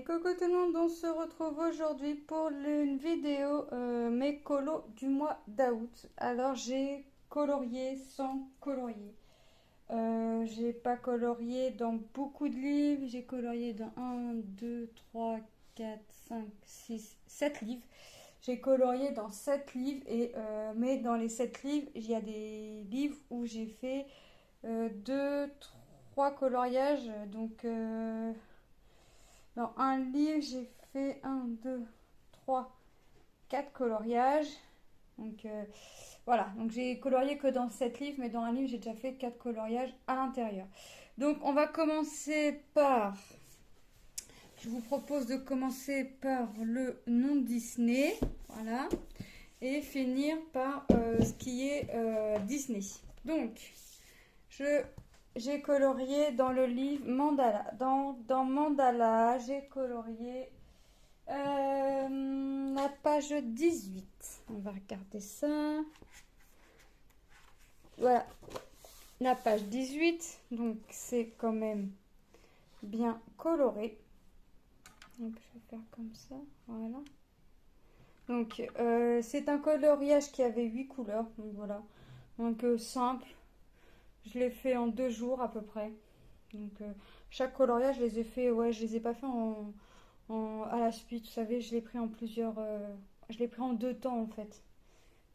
Coucou tout le monde, on se retrouve aujourd'hui pour une vidéo mes colos du mois d'août. Alors j'ai colorié sans colorier. J'ai pas colorié dans beaucoup de livres, j'ai colorié dans un 2 3 4 5 6 7 livres. J'ai colorié dans 7 livres, mais dans les 7 livres, il y a des livres où j'ai fait 2, 3 coloriages. Dans un livre, j'ai fait un 2 3 4 coloriages. Voilà, donc j'ai colorié que dans 7 livres, mais dans un livre, j'ai déjà fait 4 coloriages à l'intérieur. Donc on va commencer par... Je vous propose de commencer par le nom Disney, voilà, et finir par ce qui est Disney. Donc, j'ai colorié dans le livre Mandala. Dans Mandala, j'ai colorié la page 18. On va regarder ça. Voilà, la page 18. Donc, c'est quand même bien coloré. Donc, je vais faire comme ça. Voilà. Donc, c'est un coloriage qui avait 8 couleurs. Donc, voilà. Donc, simple. Je l'ai fait en 2 jours à peu près. Donc, chaque coloriage, je les ai fait, ouais, je les ai pas fait à la suite. Vous savez, je l'ai pris en plusieurs. Je l'ai pris en 2 temps en fait.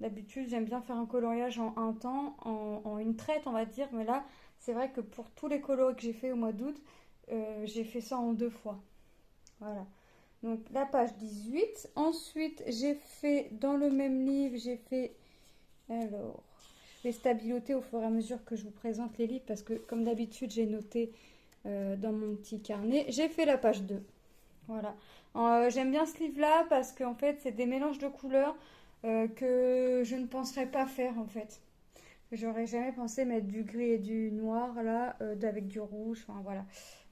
D'habitude, j'aime bien faire un coloriage en un temps, en une traite, on va dire. Mais là, c'est vrai que pour tous les coloris que j'ai fait au mois d'août, j'ai fait ça en 2 fois. Voilà. Donc, la page 18. Ensuite, j'ai fait dans le même livre, j'ai fait. Alors. Je vais stabiloter au fur et à mesure que je vous présente les livres parce que, comme d'habitude, j'ai noté dans mon petit carnet. J'ai fait la page 2. Voilà. J'aime bien ce livre-là parce qu'en fait, c'est des mélanges de couleurs que je ne penserais pas faire en fait. J'aurais jamais pensé mettre du gris et du noir là, avec du rouge. Enfin voilà.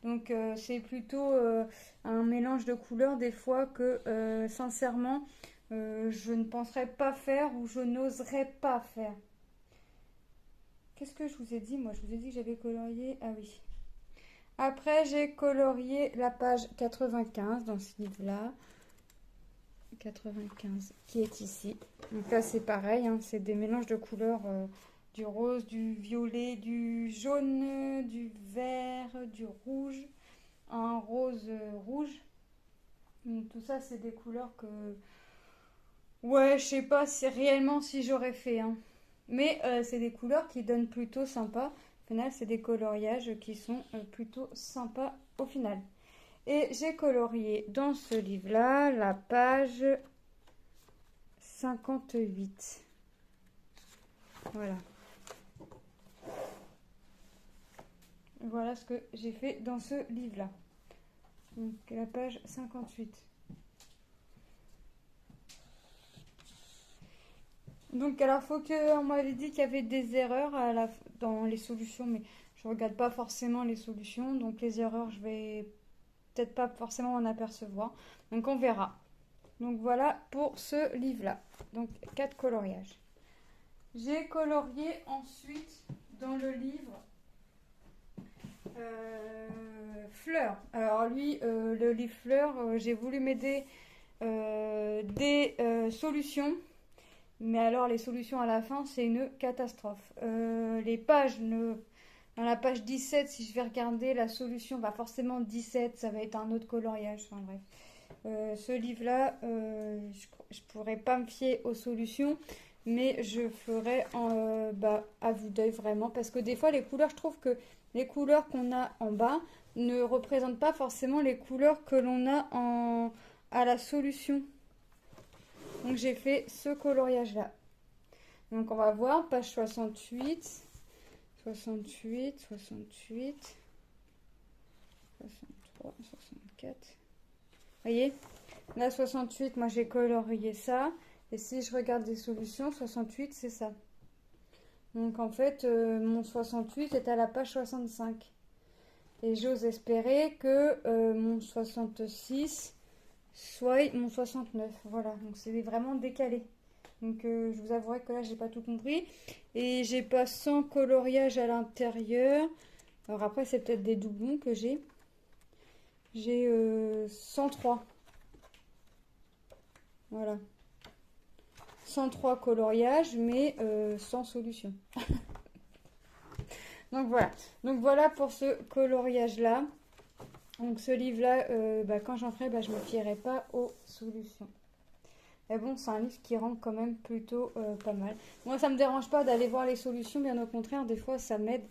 Donc c'est plutôt un mélange de couleurs des fois que sincèrement je ne penserais pas faire ou je n'oserais pas faire. Qu'est-ce que je vous ai dit? Moi, je vous ai dit que j'avais colorié. Ah oui. Après, j'ai colorié la page 95 dans ce livre-là. 95 qui est ici. Donc là, c'est pareil. Hein, c'est des mélanges de couleurs du rose, du violet, du jaune, du vert, du rouge. Un rose rouge. Donc, tout ça, c'est des couleurs que... Ouais, je sais pas si réellement si j'aurais fait. Hein. Mais c'est des couleurs qui donnent plutôt sympa. Au final, c'est des coloriages qui sont plutôt sympas au final. Et j'ai colorié dans ce livre-là la page 58. Voilà. Voilà ce que j'ai fait dans ce livre-là. Donc la page 58. Donc alors faut que on m'avait dit qu'il y avait des erreurs dans les solutions, mais je regarde pas forcément les solutions, donc les erreurs je vais peut-être pas forcément en apercevoir. Donc on verra. Donc voilà pour ce livre-là. Donc 4 coloriages. J'ai colorié ensuite dans le livre Fleurs. Alors lui, le livre Fleurs, j'ai voulu m'aider des solutions. Mais alors les solutions à la fin, c'est une catastrophe. Les pages, dans la page 17, si je vais regarder la solution, bah forcément 17, ça va être un autre coloriage. Enfin bref. Ce livre-là, je pourrais pas me fier aux solutions, mais je ferai à vue d'œil vraiment. Parce que des fois, les couleurs, je trouve que les couleurs qu'on a en bas ne représentent pas forcément les couleurs que l'on a à la solution. Donc j'ai fait ce coloriage-là. Donc on va voir, page 68, 68, 68, 63, 64. Vous voyez? Là, 68, moi j'ai colorié ça. Et si je regarde les solutions, 68, c'est ça. Donc en fait, mon 68 est à la page 65. Et j'ose espérer que mon 66 soit mon 69. Voilà, donc c'est vraiment décalé. Donc je vous avouerai que là, j'ai pas tout compris. Et j'ai pas 100 coloriages à l'intérieur. Alors après, c'est peut-être des doublons que j'ai. J'ai 103. Voilà. 103 coloriages, mais sans solution. Donc voilà. Donc voilà pour ce coloriage-là. Donc ce livre-là, quand j'en ferai, je me fierai pas aux solutions. Mais bon, c'est un livre qui rend quand même plutôt pas mal. Moi, ça me dérange pas d'aller voir les solutions, bien au contraire, des fois ça m'aide.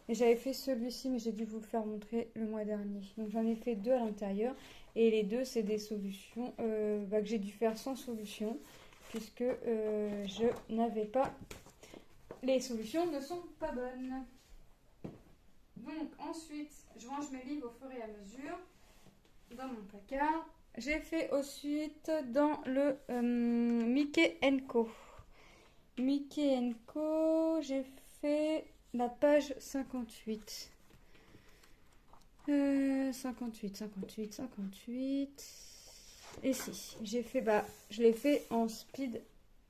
Et j'avais fait celui-ci, mais j'ai dû vous le faire montrer le mois dernier. Donc j'en ai fait 2 à l'intérieur. Et les 2, c'est des solutions que j'ai dû faire sans solution, puisque je n'avais pas... Les solutions ne sont pas bonnes. Donc ensuite, je range mes livres au fur et à mesure dans mon placard. J'ai fait ensuite dans le Mickey Co. Mickey Co, j'ai fait la page 58. 58. Et si, j'ai fait, je l'ai fait en speed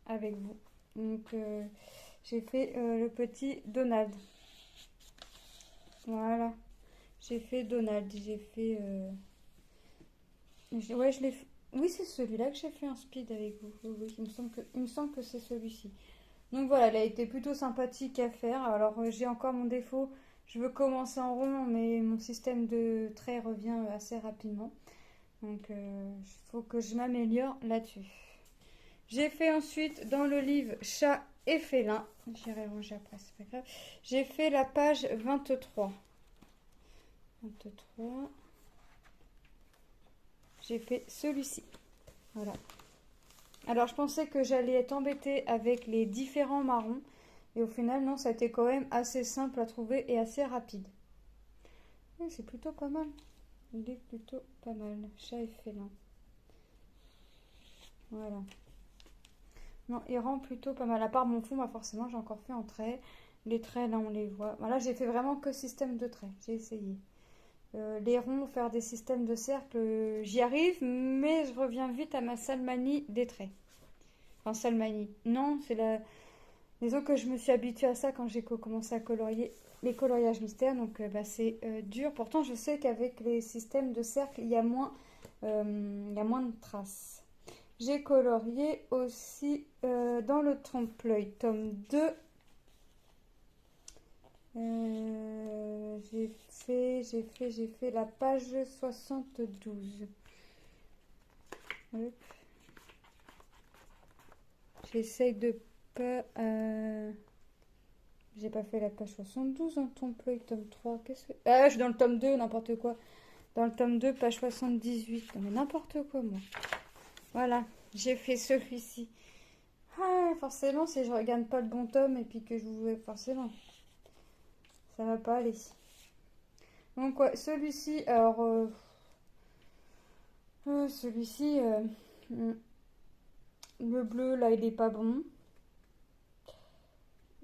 avec vous. Donc, j'ai fait le petit Donald. Voilà. J'ai fait Donald. J'ai fait... ouais, je l'ai fait... Oui, c'est celui-là que j'ai fait en speed avec vous. Oui, il me semble que c'est celui-ci. Donc voilà, il a été plutôt sympathique à faire. Alors, j'ai encore mon défaut. Je veux commencer en rond, mais mon système de trait revient assez rapidement. Donc, il faut que je m'améliore là-dessus. J'ai fait ensuite dans le livre Chat et félin. J'irai ranger après, c'est pas grave. J'ai fait la page 23. 23. J'ai fait celui-ci. Voilà. Alors, je pensais que j'allais être embêtée avec les différents marrons. Et au final, non, ça a été quand même assez simple à trouver et assez rapide. Oui, c'est plutôt pas mal. Il est plutôt pas mal. Chat et félin. Voilà. Non, il rend plutôt pas mal. À part mon fond, forcément, j'ai encore fait en trait. Les traits, là, on les voit. Voilà, j'ai fait vraiment que système de traits. J'ai essayé. Les ronds, faire des systèmes de cercles, j'y arrive, mais je reviens vite à ma sale manie des traits. Enfin, sale manie. Non, c'est la... Disons que je me suis habituée à ça quand j'ai commencé à colorier les coloriages mystères, donc c'est dur. Pourtant, je sais qu'avec les systèmes de cercles, il y a moins de traces. J'ai colorié aussi dans le trompe-l'œil, tome 2. J'ai fait la page 72. Hop. J'essaye de pas... J'ai pas fait la page 72 en trompe-l'œil, tome 3. Qu'est-ce que... Ah, je suis dans le tome 2, n'importe quoi. Dans le tome 2, page 78. Non, mais n'importe quoi, moi. Voilà, j'ai fait celui-ci. Ah, forcément, si je regarde pas le bon tome et puis que je vous... Forcément, ça va pas aller. Donc, ouais, celui-ci, alors... celui-ci, le bleu, là, il est pas bon.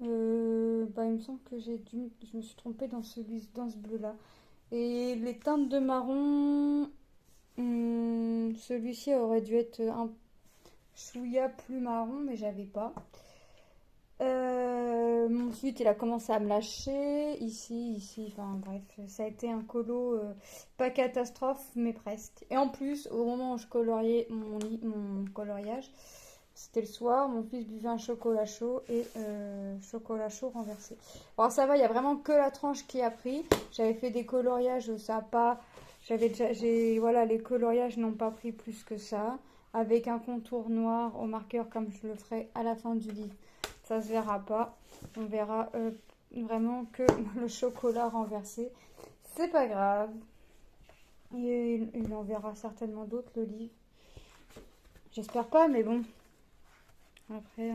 Il me semble que je me suis trompée dans ce bleu-là. Et les teintes de marron, celui-ci aurait dû être un chouïa plus marron, mais j'avais pas. Ensuite, il a commencé à me lâcher. Ici, enfin bref, ça a été un colo pas catastrophe, mais presque. Et en plus, au moment où je coloriais mon coloriage, c'était le soir, mon fils buvait un chocolat chaud et chocolat chaud renversé. Alors ça va, il y a vraiment que la tranche qui a pris. J'avais fait des coloriages, ça a pas... Voilà, les coloriages n'ont pas pris plus que ça. Avec un contour noir au marqueur comme je le ferai à la fin du livre. Ça se verra pas. On verra vraiment que le chocolat renversé. C'est pas grave. Et il en verra certainement d'autres, le livre. J'espère pas, mais bon. Après,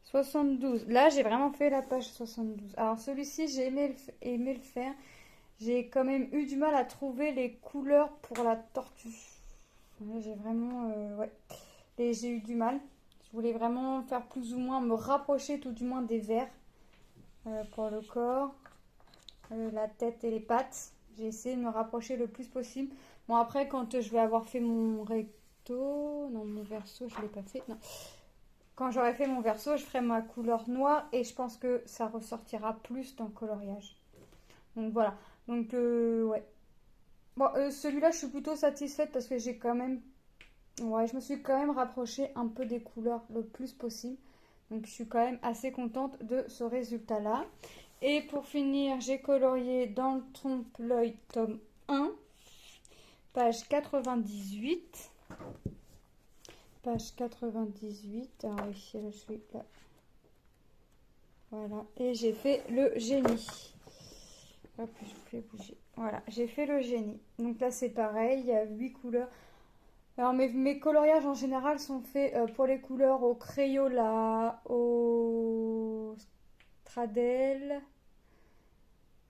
72. Là, j'ai vraiment fait la page 72. Alors, celui-ci, j'ai aimé le faire. J'ai quand même eu du mal à trouver les couleurs pour la tortue. J'ai vraiment... ouais. Et j'ai eu du mal. Je voulais vraiment faire plus ou moins, me rapprocher tout du moins des verts pour le corps, la tête et les pattes. J'ai essayé de me rapprocher le plus possible. Bon, après, quand je vais avoir fait mon recto... Non, mon verso, je ne l'ai pas fait. Non. Quand j'aurai fait mon verso, je ferai ma couleur noire et je pense que ça ressortira plus dans le coloriage. Donc voilà. Donc ouais. Bon, celui-là, je suis plutôt satisfaite parce que j'ai quand même... Ouais, je me suis quand même rapprochée un peu des couleurs le plus possible. Donc, je suis quand même assez contente de ce résultat-là. Et pour finir, j'ai colorié dans le trompe-l'œil tome 1, page 98. Page 98. Alors ici, je suis là. Voilà. Et j'ai fait le génie. Hop, je vous fais bouger. Voilà, j'ai fait le génie. Donc là, c'est pareil, il y a 8 couleurs. Alors, mes coloriages en général sont faits pour les couleurs au Crayola, au Stradel,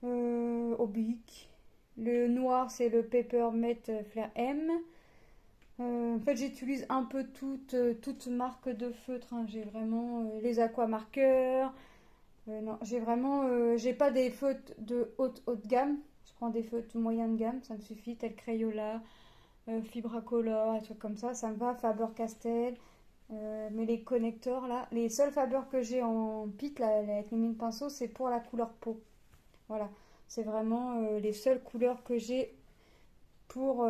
au Bic. Le noir, c'est le Peppermint Flair M. En fait, j'utilise un peu toutes marques de feutres, hein. J'ai vraiment les aquamarqueurs. Non, j'ai vraiment, j'ai pas des feutres de haute gamme. Je prends des feutres moyen de gamme, ça me suffit, tel Crayola, Fibracolor, un truc comme ça me va. Faber-Castell. Mais les connecteurs là, les seuls Faber que j'ai en pit là, avec les mini pinceaux, c'est pour la couleur peau. Voilà, c'est vraiment les seules couleurs que j'ai pour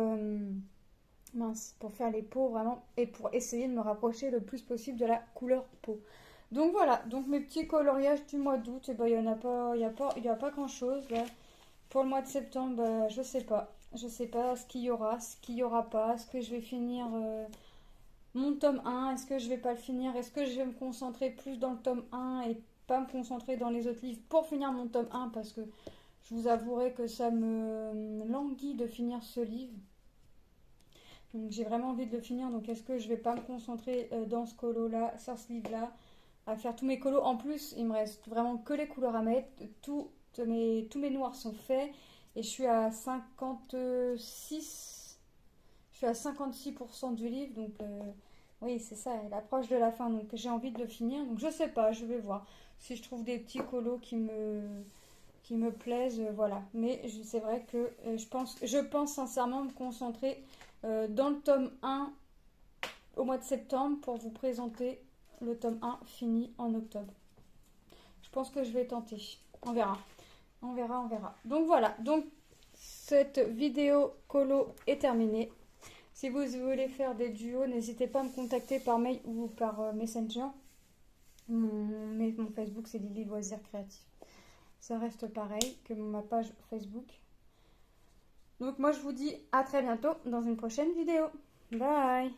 mince, pour faire les peaux vraiment et pour essayer de me rapprocher le plus possible de la couleur peau. Donc voilà, donc mes petits coloriages du mois d'août, et ben il y en a pas, il y a pas grand chose là. Pour le mois de septembre, bah, je sais pas. Je sais pas ce qu'il y aura, ce qu'il y aura pas. Est-ce que je vais finir mon tome 1? Est-ce que je vais pas le finir? Est-ce que je vais me concentrer plus dans le tome 1 et pas me concentrer dans les autres livres pour finir mon tome 1? Parce que je vous avouerai que ça me languit de finir ce livre. Donc j'ai vraiment envie de le finir. Donc est-ce que je vais pas me concentrer dans ce colo-là, sur ce livre-là, à faire tous mes colos? En plus, il me reste vraiment que les couleurs à mettre. Tous mes noirs sont faits. Et je suis à 56. Je suis à 56% du livre. Donc oui, c'est ça. Il approche de la fin. Donc j'ai envie de le finir. Donc je sais pas. Je vais voir si je trouve des petits colos qui me plaisent. Voilà. Mais c'est vrai que je pense sincèrement me concentrer dans le tome 1 au mois de septembre pour vous présenter le tome 1 fini en octobre. Je pense que je vais tenter. On verra. On verra, on verra. Donc voilà. Donc cette vidéo colo est terminée. Si vous voulez faire des duos, n'hésitez pas à me contacter par mail ou par Messenger. Mon Facebook, c'est Lily Loisirs Créatifs. Ça reste pareil que ma page Facebook. Donc moi, je vous dis à très bientôt dans une prochaine vidéo. Bye!